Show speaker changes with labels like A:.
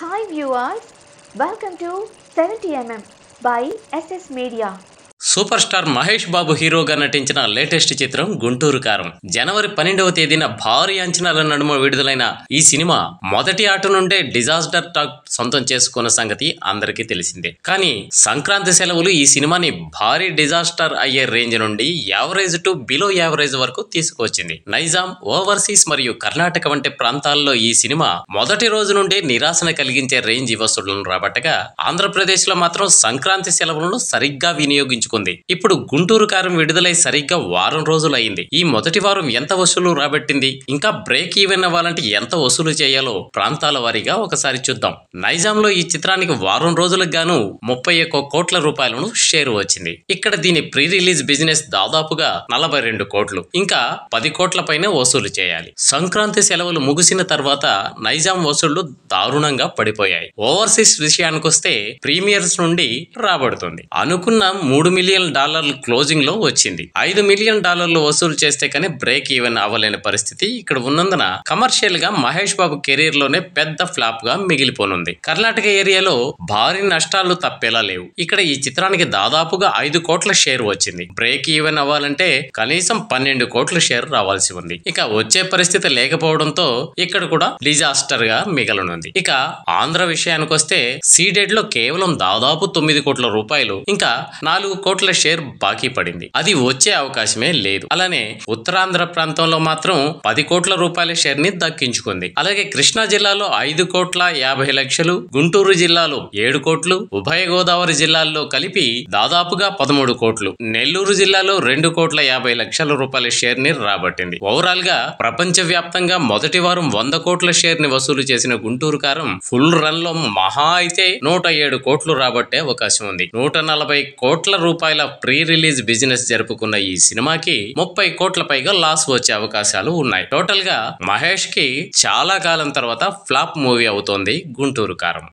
A: Hi viewers, welcome to 70mm by SS Media.
B: Super star Mahesh Babu హీరోగా నటించిన latest చిత్రం గుంటూరు కారం. జనవరి 12వ తేదీన భారీ అంచనాల నడుమ విడుదలైన ఈ సినిమా మొదటి ఆట నుండే డిజాస్టర్ టాక్ సొంతం చేసుకున్న సంగతి అందరికీ తెలిసిందే. కానీ సంక్రాంతి సెలవులు ఈ సినిమాని భారీ డిజాస్టర్ అయ్యే రేంజ్ నుండి యావరేజ్ టు బిలో యావరేజ్ వరకు తీసుకువచ్చింది. నైజాం, ఓవర్సీస్ మరియు కర్ణాటక వంటి ప్రాంతాల్లో ఈ సినిమా మొదటి రోజు నుండే నిరాశను కలిగించే రేంజ్ వసూళ్లను రాబట్టగా ఆంధ్రప్రదేశ్ లో మాత్రం సంక్రాంతి సెలవులను సరిగ్గా వినియోగించుకుంది. ఇప్పుడు గుంటూరు కారం విడుదలై సరిగ్గా వారం రోజులు అయింది. ఈ మొదటి వారం ఎంత వసూలు రాబట్టింది, ఇంకా బ్రేక్ ఈవెన్ అవ్వాలంటే ఎంత వసూలు చేయాలో ప్రాంతాల వారీగా ఒకసారి చూద్దాం. నైజాంలో ఈ చిత్రానికి వారం రోజులకు గాను 31 కోట్ల రూపాయలను షేర్ వచ్చింది. ఇక్కడ దీని ప్రీ రిలీజ్ బిజినెస్ దాదాపుగా 42 కోట్లు, ఇంకా 10 కోట్ల పైనే వసూలు చేయాలి. సంక్రాంతి సెలవులు ముగిసిన తర్వాత నైజాం వసూళ్లు దారుణంగా పడిపోయాయి. ఓవర్సీస్ విషయానికొస్తే ప్రీమియర్స్ నుండి రాబడుతుంది. అనుకున్న $3 మిలియన్ క్లోజింగ్ లో వచ్చింది. $5 మిలియన్ వసూలు చేస్తే కానీ బ్రేక్ ఈవెన్ అవ్వలేని పరిస్థితి ఇక్కడ ఉన్నందున కమర్షియల్ గా మహేష్ బాబు కెరీర్ లోనే పెద్ద ఫ్లాప్ గా మిగిలిపోనుంది. కర్ణాటక ఏరియాలో భారీ నష్టాలు తప్పేలా లేవు. ఇక్కడ ఈ చిత్రానికి దాదాపుగా 5 కోట్ల షేర్ వచ్చింది. బ్రేక్ ఈవెన్ అవ్వాలంటే కనీసం 12 కోట్ల షేర్ రావాల్సి ఉంది. ఇక వచ్చే పరిస్థితి లేకపోవడంతో ఇక్కడ కూడా డిజాస్టర్ గా మిగలనుంది. ఇక ఆంధ్ర విషయానికొస్తే సీడెడ్ లో కేవలం దాదాపు 9 కోట్ల రూపాయలు, ఇంకా 4 కోట్ల షేర్ బాకీ పడింది. అది వచ్చే అవకాశమే లేదు. అలానే ఉత్తరాంధ్ర ప్రాంతంలో మాత్రం 10 కోట్ల రూపాయల షేర్ ని దక్కించుకుంది. అలాగే కృష్ణా జిల్లాలో 5 కోట్ల 50 లక్షలు, గుంటూరు జిల్లాలో 7 కోట్లు, ఉభయ గోదావరి జిల్లాల్లో కలిపి దాదాపుగా 13 కోట్లు, నెల్లూరు జిల్లాలో 2 కోట్ల 50 లక్షల రూపాయల షేర్ ని రాబట్టింది. ఓవరాల్ గా ప్రపంచ వ్యాప్తంగా మొదటి వారం 100 కోట్ల షేర్ ని వసూలు చేసిన గుంటూరు కారం ఫుల్ రన్ లో మహా అయితే 107 కోట్లు రాబట్టే అవకాశం ఉంది. 140 కోట్ల రూపాయల ప్రీ రిలీజ్ బిజినెస్ జరుపుకున్న ఈ సినిమాకి 30 కోట్ల పైగా లాస్ వచ్చే అవకాశాలు ఉన్నాయి. టోటల్ గా మహేష్ కి చాలా కాలం తర్వాత ఫ్లాప్ మూవీ అవుతోంది గుంటూరు కారం.